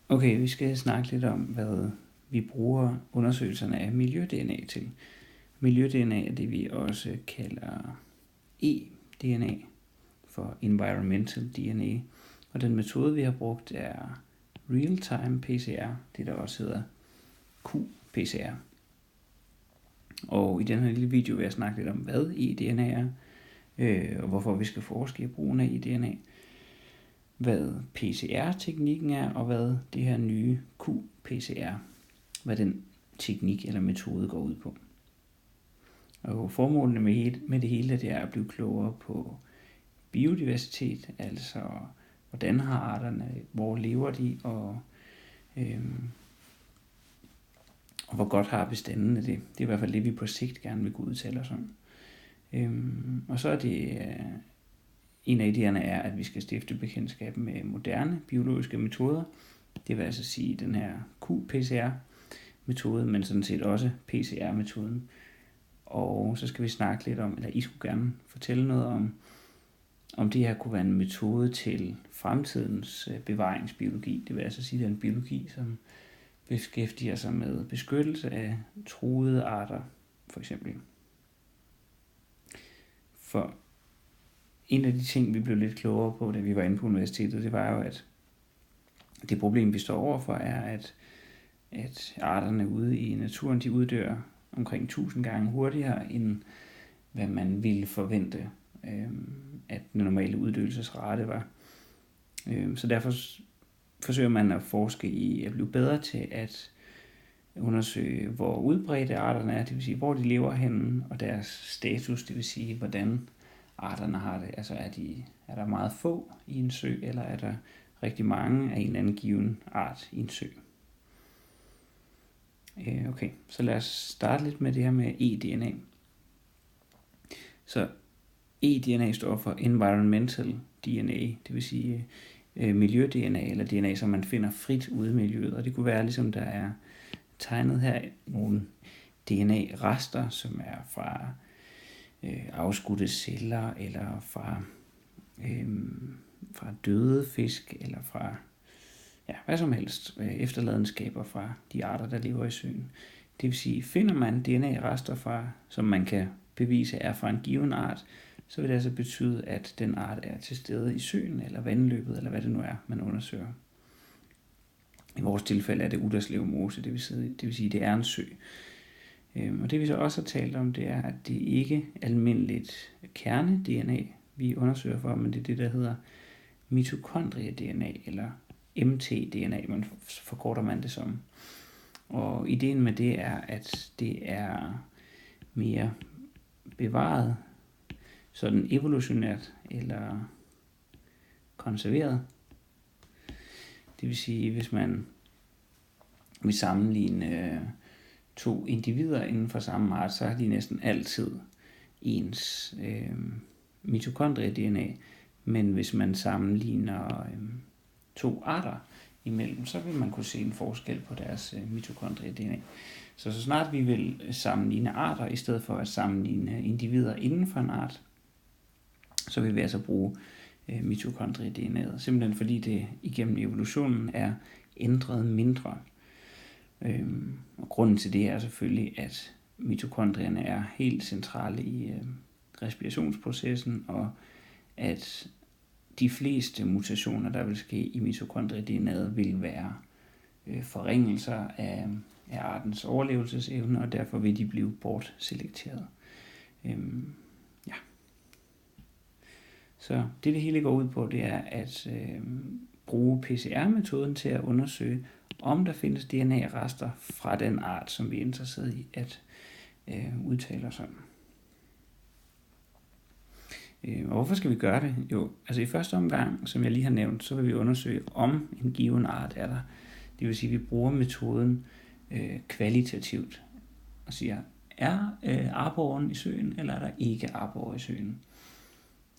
Okay, vi skal snakke lidt om, hvad vi bruger undersøgelserne af miljø-DNA til. Miljø-DNA er det, vi også kalder eDNA for Environmental DNA. Og den metode, vi har brugt, er Real-Time PCR, det der også hedder qPCR. Og i den her lille video vil jeg snakke lidt om, hvad eDNA er, og hvorfor vi skal forske i brugen af eDNA, hvad PCR-teknikken er, og hvad det her nye qPCR, hvad den teknik eller metode går ud på. Og formålene med det hele, det er at blive klogere på biodiversitet, altså hvordan har arterne, hvor lever de, og hvor godt har bestandene det. Det er i hvert fald det, vi på sigt gerne vil kunne udtale os om. Og så er det en af idéerne er, at vi skal stifte bekendtskab med moderne biologiske metoder. Det vil altså sige den her qPCR-metode, men sådan set også PCR-metoden. Og så skal vi snakke lidt om, eller I skulle gerne fortælle noget om det her kunne være en metode til fremtidens bevaringsbiologi. Det vil altså sige, den biologi, som beskæftiger sig med beskyttelse af truede arter, for eksempel. For en af de ting, vi blev lidt klogere på, da vi var inde på universitetet, det var jo, at det problem, vi står overfor, er, at arterne ude i naturen, de uddør omkring 1000 gange hurtigere, end hvad man ville forvente, at den normale uddøelsesrate var. Så derfor forsøger man at forske i at blive bedre til at undersøge, hvor udbredte arterne er, det vil sige, hvor de lever henne, og deres status, det vil sige, hvordan arterne har det. Altså er der meget få i en sø, eller er der rigtig mange af en eller anden given art i en sø. Okay, så lad os starte lidt med det her med eDNA. Så eDNA står for Environmental DNA, det vil sige miljø-DNA, eller DNA, som man finder frit ude i miljøet. Og det kunne være, ligesom der er tegnet her, nogle DNA-rester, som er fra afskudte celler, eller fra døde fisk, eller fra hvad som helst, efterladenskaber fra de arter, der lever i søen. Det vil sige, finder man DNA-rester fra, som man kan bevise er fra en given art, så vil det altså betyde, at den art er til stede i søen, eller vandløbet, eller hvad det nu er, man undersøger. I vores tilfælde er det Utterslev Mose, det vil sige, det er en sø. Og det vi så også har talt om, det er, at det ikke er almindeligt kerne-DNA, vi undersøger for, men det er det, der hedder mitokondrie-DNA, eller mtDNA, man forkorter man det som. Og ideen med det er, at det er mere bevaret, sådan evolutionært eller konserveret. Det vil sige, hvis man vil sammenligne to individer inden for samme art, så har de næsten altid ens mitokondrie-DNA, men hvis man sammenligner to arter imellem, så vil man kunne se en forskel på deres mitokondrie-DNA. Så snart vi vil sammenligne arter, i stedet for at sammenligne individer inden for en art, så vil vi altså bruge mitokondrie-DNA'et, simpelthen fordi det igennem evolutionen er ændret mindre. Og grunden til det er selvfølgelig, at mitokondrierne er helt centrale i respirationsprocessen, og at de fleste mutationer, der vil ske i mitokondrie-DNA'et, vil være forringelser af artens overlevelsesevne, og derfor vil de blive bortselekteret. Så det hele går ud på, det er at bruge PCR-metoden til at undersøge, om der findes DNA-rester fra den art, som vi er interesseret i at udtale os om. Og hvorfor skal vi gøre det? Jo, altså i første omgang, som jeg lige har nævnt, så vil vi undersøge, om en given art er der. Det vil sige, at vi bruger metoden kvalitativt og siger, er arboren i søen, eller er der ikke arbor i søen?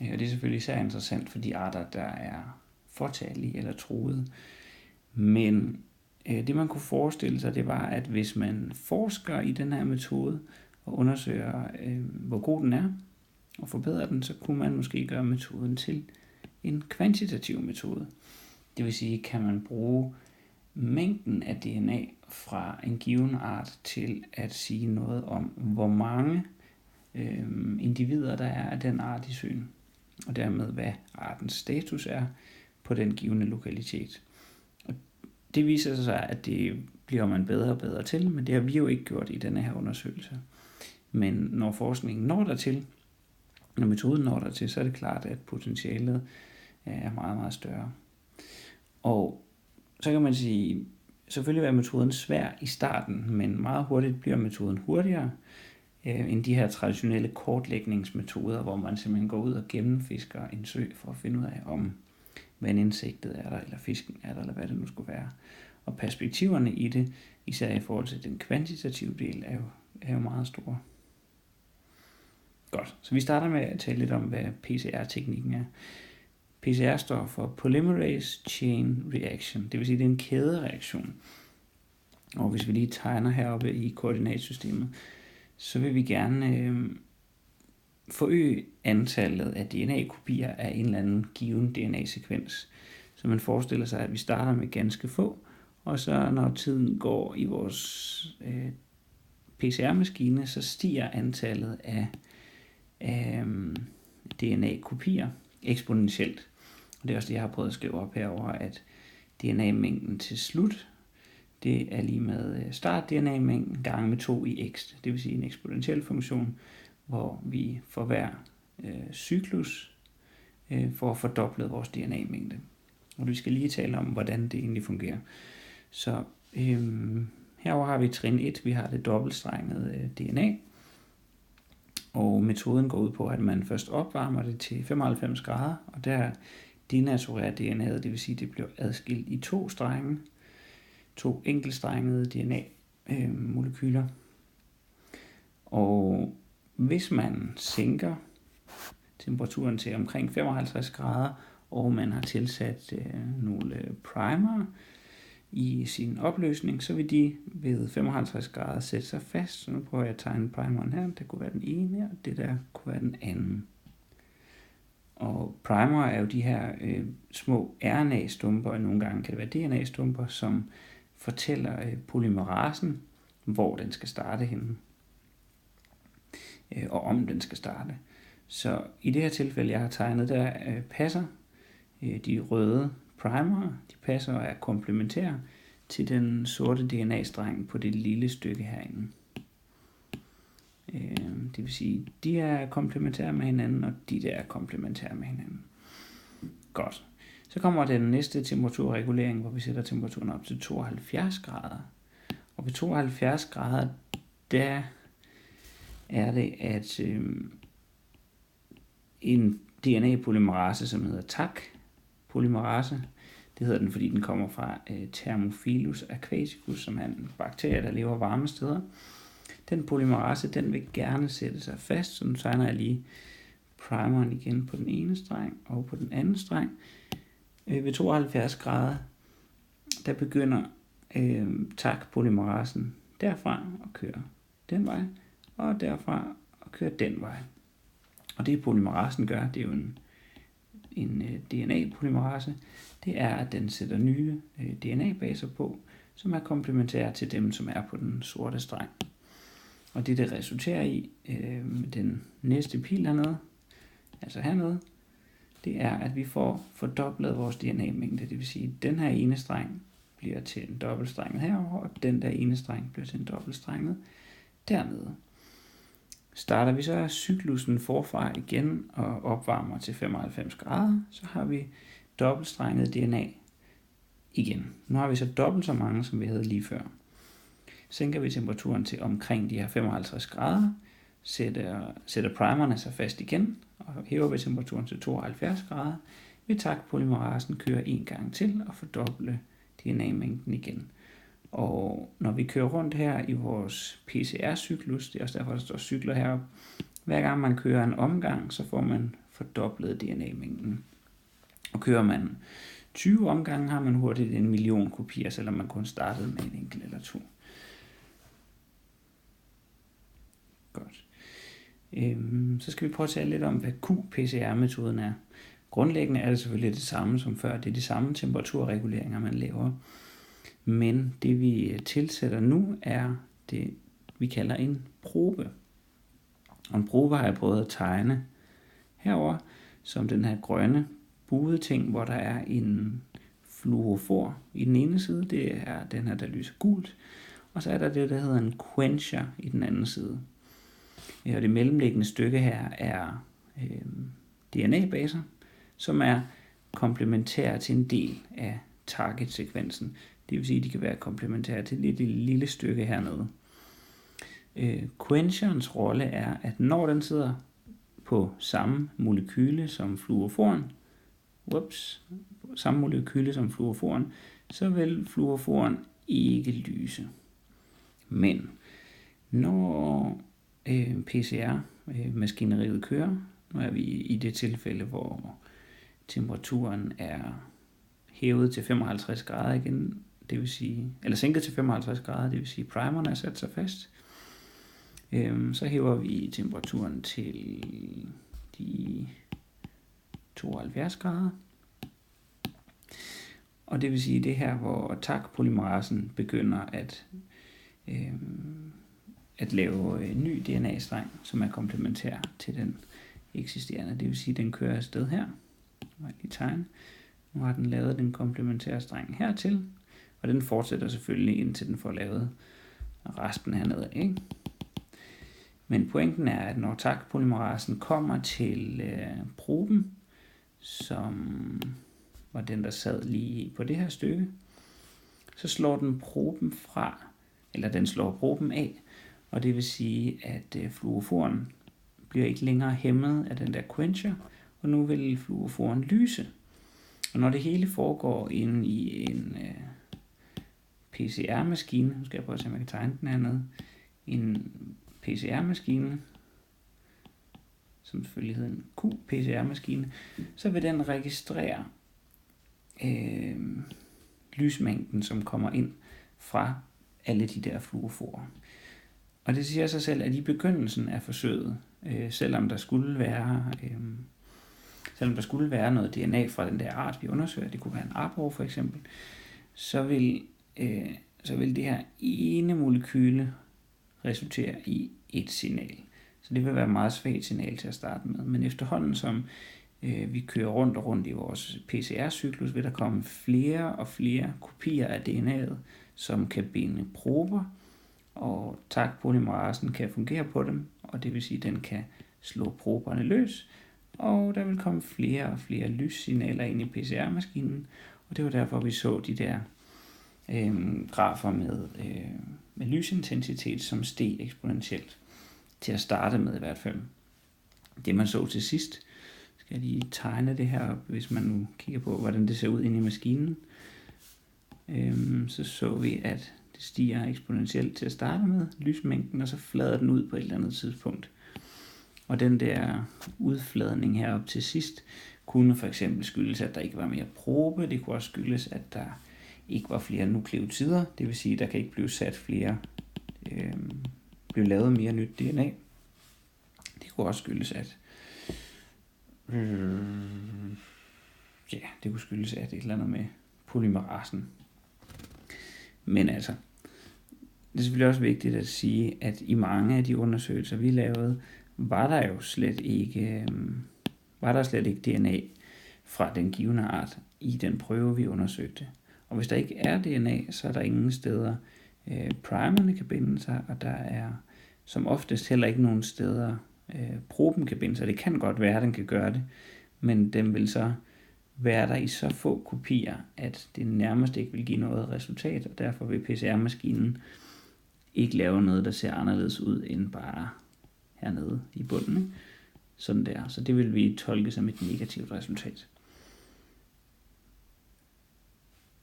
Og det er selvfølgelig især interessant for de arter, der er fortalige eller truede. Men det man kunne forestille sig, det var, at hvis man forsker i den her metode og undersøger, hvor god den er, og forbedrer den, så kunne man måske gøre metoden til en kvantitativ metode. Det vil sige, kan man bruge mængden af DNA fra en given art til at sige noget om, hvor mange individer der er af den art i søen, og dermed hvad artens status er på den givne lokalitet. Og det viser sig, at det bliver man bedre og bedre til, men det har vi jo ikke gjort i denne her undersøgelse. Men når forskningen når dertil, når metoden når dertil, så er det klart, at potentialet er meget, meget større. Og så kan man sige, selvfølgelig er metoden svær i starten, men meget hurtigt bliver metoden hurtigere end de her traditionelle kortlægningsmetoder, hvor man simpelthen går ud og gennemfisker en sø for at finde ud af, om vandinsektet er der, eller fisken er der, eller hvad det nu skulle være. Og perspektiverne i det, især i forhold til den kvantitative del, er jo meget store. Godt, så vi starter med at tale lidt om, hvad PCR-teknikken er. PCR står for Polymerase Chain Reaction, det vil sige, det er en kædereaktion. Og hvis vi lige tegner heroppe i koordinatsystemet, så vil vi gerne forøge antallet af DNA-kopier af en eller anden given DNA-sekvens. Så man forestiller sig, at vi starter med ganske få, og så når tiden går i vores PCR-maskine, så stiger antallet af DNA-kopier eksponentielt. Og det er også det, jeg har prøvet at skrive op herover, at DNA-mængden til slut, det er lige med start DNA-mængden gange med 2 i x. Det vil sige en eksponentiel funktion, hvor vi for hver cyklus får fordoblet vores DNA-mængde. Og vi skal lige tale om, hvordan det egentlig fungerer. Så herover har vi trin 1, vi har det dobbeltstrengede DNA. Og metoden går ud på, at man først opvarmer det til 95 grader, og der denaturerer DNA'et, det vil sige, at det bliver adskilt i 2 strenge, 2 enkeltstrengede DNA-molekyler. Og hvis man sænker temperaturen til omkring 55 grader, og man har tilsat nogle primer i sin opløsning, så vil de ved 55 grader sætte sig fast. Så nu prøver jeg at tegne primeren her. Det kunne være den ene, og det der kunne være den anden. Og primer er jo de her små RNA-stumper, og nogle gange kan det være DNA-stumper, som fortæller polymerasen, hvor den skal starte henne, og om den skal starte. Så i det her tilfælde, jeg har tegnet, der passer de røde primer, de passer og er komplementære til den sorte DNA-streng på det lille stykke herinde. Det vil sige, de er komplementære med hinanden, og de der er komplementære med hinanden. Godt. Så kommer den næste temperaturregulering, hvor vi sætter temperaturen op til 72 grader. Og ved 72 grader, der er det, at en DNA-polymerase, som hedder TAC-polymerase, det hedder den, fordi den kommer fra Thermophilus aquaticus, som er en bakterie, der lever varme steder. Den polymerase, den vil gerne sætte sig fast, så nu tegner jeg lige primeren igen på den ene streng og på den anden streng. Ved 72 grader, der begynder TAC-polymerasen derfra at køre den vej, og derfra at køre den vej. Og det polymerasen gør, det er jo en DNA-polymerase, det er, at den sætter nye DNA-baser på, som er komplementære til dem, som er på den sorte streng. Og det resulterer i den næste pil hernede, altså hernede, det er, at vi får fordoblet vores DNA-mængde. Det vil sige, at den her ene streng bliver til en dobbeltstrenget herover, og den der ene streng bliver til en dobbeltstrenget dernede. Starter vi så cyklusen forfra igen og opvarmer til 95 grader, så har vi dobbeltstrenget DNA igen. Nu har vi så dobbelt så mange, som vi havde lige før. Sænker vi temperaturen til omkring de her 55 grader, sætter primerne sig fast igen, og hæver vi temperaturen til 72 grader, vil TAC-polymerasen køre en gang til og fordoble DNA-mængden igen. Og når vi kører rundt her i vores PCR-cyklus, det er også derfor, der står cykler heroppe, hver gang man kører en omgang, så får man fordoblet DNA-mængden. Og kører man 20 omgange, har man hurtigt 1 million kopier, selvom man kun startede med en enkelt eller 2. Godt. Så skal vi prøve at tale lidt om, hvad qPCR-metoden er. Grundlæggende er det selvfølgelig det samme som før. Det er de samme temperaturreguleringer, man laver. Men det vi tilsætter nu er det, vi kalder en probe. Og en probe har jeg prøvet at tegne herover som den her grønne buede ting, hvor der er en fluorofor i den ene side. Det er den her, der lyser gult. Og så er der det, der hedder en quencher i den anden side. Og det mellemliggende stykke her er DNA-baser, som er komplementære til en del af target-sekvensen. Det vil sige, at de kan være komplementære til et lille stykke hernede. Quencherens rolle er, at når den sidder på samme molekyle som fluoroforen, så vil fluoroforen ikke lyse. Men når PCR-maskineriet kører, nu er vi i det tilfælde, hvor temperaturen er hævet til 55 grader igen, det vil sige, eller sænket til 55 grader, det vil sige, primerne er sat sig fast. Så hæver vi temperaturen til de 72 grader. Og det vil sige, det her, hvor TAC-polymerasen begynder at lave en ny DNA-streng, som er komplementær til den eksisterende. Det vil sige, den kører afsted her. Nu har den lavet den komplementære streng hertil, og den fortsætter selvfølgelig, indtil den får lavet resten hernede, ikke? Men pointen er, at når TAC-polymerasen kommer til proben, som var den, der sad lige på det her stykke, så slår den proben fra, eller den slår proben af, og det vil sige, at fluoroforen bliver ikke længere hæmmet af den der quencher, og nu vil fluoroforen lyse. Og når det hele foregår inde i en PCR-maskine, nu skal jeg prøve at se, om jeg kan tegne den hernede, en PCR-maskine, som selvfølgelig hedder en qPCR-maskine, så vil den registrere lysmængden, som kommer ind fra alle de der fluoroforer. Og det siger sig selv, at i begyndelsen af forsøget, selvom der skulle være noget DNA fra den der art, vi undersøger, det kunne være en arbor for eksempel, så vil det her ene molekyle resultere i et signal. Så det vil være et meget svagt signal til at starte med. Men efterhånden som vi kører rundt i vores PCR-cyklus, vil der komme flere og flere kopier af DNA'et, som kan binde prober, og TAC-polymerasen kan fungere på dem, og det vil sige, at den kan slå proberne løs, og der vil komme flere og flere lyssignaler ind i PCR-maskinen, og det var derfor, vi så de der grafer med lysintensitet, som steg eksponentielt. Til at starte med i hvert fald. Det man så til sidst, skal jeg lige tegne det her op, hvis man nu kigger på, hvordan det ser ud inde i maskinen. Så vi, at det stiger eksponentielt til at starte med, lysmængden, og så flader den ud på et eller andet tidspunkt. Og den der udfladning herop til sidst, kunne for eksempel skyldes, at der ikke var mere probe. Det kunne også skyldes, at der ikke var flere nukleotider. Det vil sige, at der kan ikke blive sat flere, blive lavet mere nyt DNA. Det kunne også skyldes, at det kunne skyldes, at et eller andet med polymerasen. Men altså, det er selvfølgelig også vigtigt at sige, at i mange af de undersøgelser, vi lavede, var der slet ikke DNA fra den givne art i den prøve, vi undersøgte. Og hvis der ikke er DNA, så er der ingen steder, primerne kan binde sig, og der er som oftest heller ikke nogen steder, proben kan binde sig. Det kan godt være, at den kan gøre det, men den vil så være der i så få kopier, at det nærmest ikke vil give noget resultat, og derfor vil PCR-maskinen ikke lave noget, der ser anderledes ud end bare hernede i bunden. Ikke? Sådan der. Så det vil vi tolke som et negativt resultat.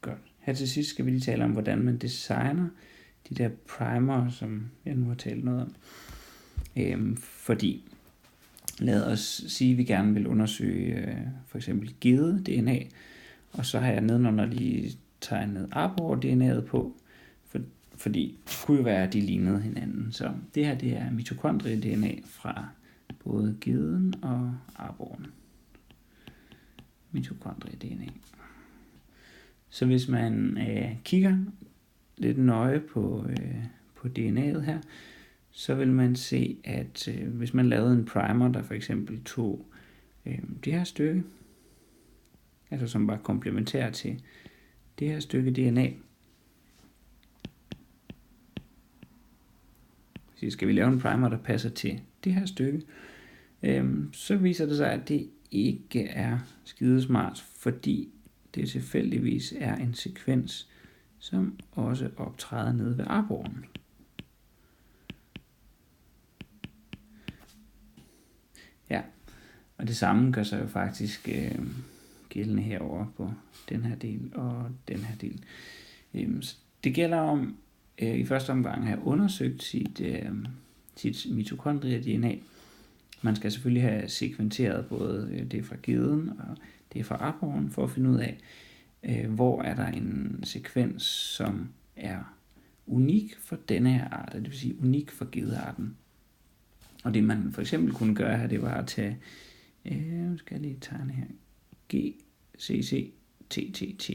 Godt. Her til sidst skal vi lige tale om, hvordan man designer de der primer, som jeg nu har talt noget om. Fordi lad os sige, at vi gerne vil undersøge for eksempel gede-DNA, og så har jeg nedenunder lige tegnet arbor-DNA'et på, fordi det kunne jo være, at de lignede hinanden. Så det her, det er mitokondrie-DNA fra både geden og arboren. Mitokondrie-DNA. Så hvis man kigger lidt nøje på DNA'et her, så vil man se, at hvis man lavede en primer, der for eksempel tog det her stykke, altså som var komplementær til det her stykke DNA, så skal vi lave en primer, der passer til det her stykke, så viser det sig, at det ikke er skidesmart, fordi det tilfældigvis er en sekvens, som også optræder nede ved arboren. Ja, og det samme gør sig jo faktisk gældende herover på den her del og den her del. Så det gælder om i første omgang at have undersøgt sit mitokondrie-DNA. Man skal selvfølgelig have sekventeret både det fra geden og det fra arboren for at finde ud af, hvor er der en sekvens, som er unik for denne her art, det vil sige unik for gedearten. Og det man for eksempel kunne gøre her, det var at tage, skal jeg lige tegne her, GCCTTT,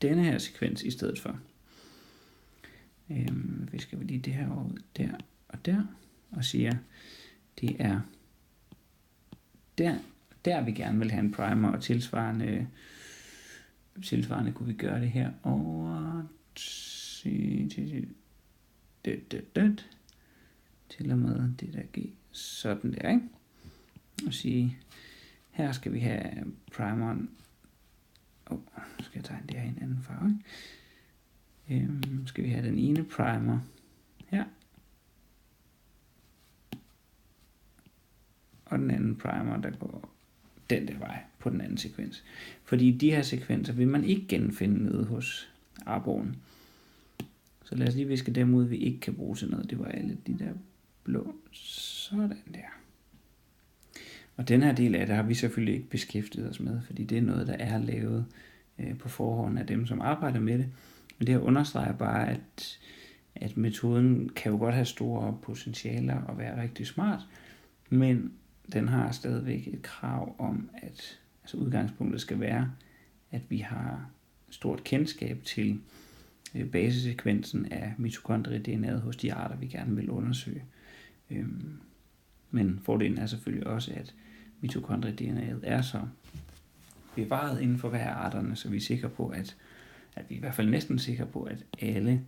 denne her sekvens i stedet for. Vi skal lige det her over der og der, og siger, det er der vi gerne vil have en primer, og tilsvarende kunne vi gøre det her over til og med det der G, sådan der, ikke? Og sige, her skal vi have primeren, skal jeg tegne det her i en anden farve, ikke? Skal vi have den ene primer her, og den anden primer, der går den der vej på den anden sekvens. Fordi de her sekvenser vil man ikke genfinde nede hos arboren. Så lad os lige viske dem ud, vi ikke kan bruge til noget. Det var alle de der blå. Sådan der. Og den her del af det har vi selvfølgelig ikke beskæftiget os med, fordi det er noget, der er lavet på forhånd af dem, som arbejder med det. Men det her understreger bare, at metoden kan jo godt have store potentialer og være rigtig smart, men den har stadigvæk et krav om, at altså udgangspunktet skal være, at vi har stort kendskab til basesekvensen af mitokondrie-DNA'et hos de arter, vi gerne vil undersøge. Men fordelen er selvfølgelig også, at mitokondrie-DNA'et er så bevaret inden for hver arterne, så vi er sikre på, at vi er i hvert fald næsten sikre på, at alle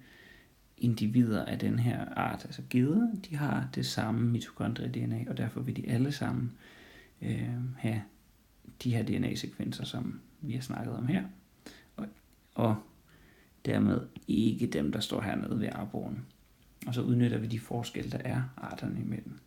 individer af den her art, altså geder, de har det samme mitokondrie-DNA, og derfor vil de alle sammen have de her DNA-sekvenser, som vi har snakket om her, og dermed ikke dem, der står hernede ved arboren. Og så udnytter vi de forskelle, der er arterne imellem.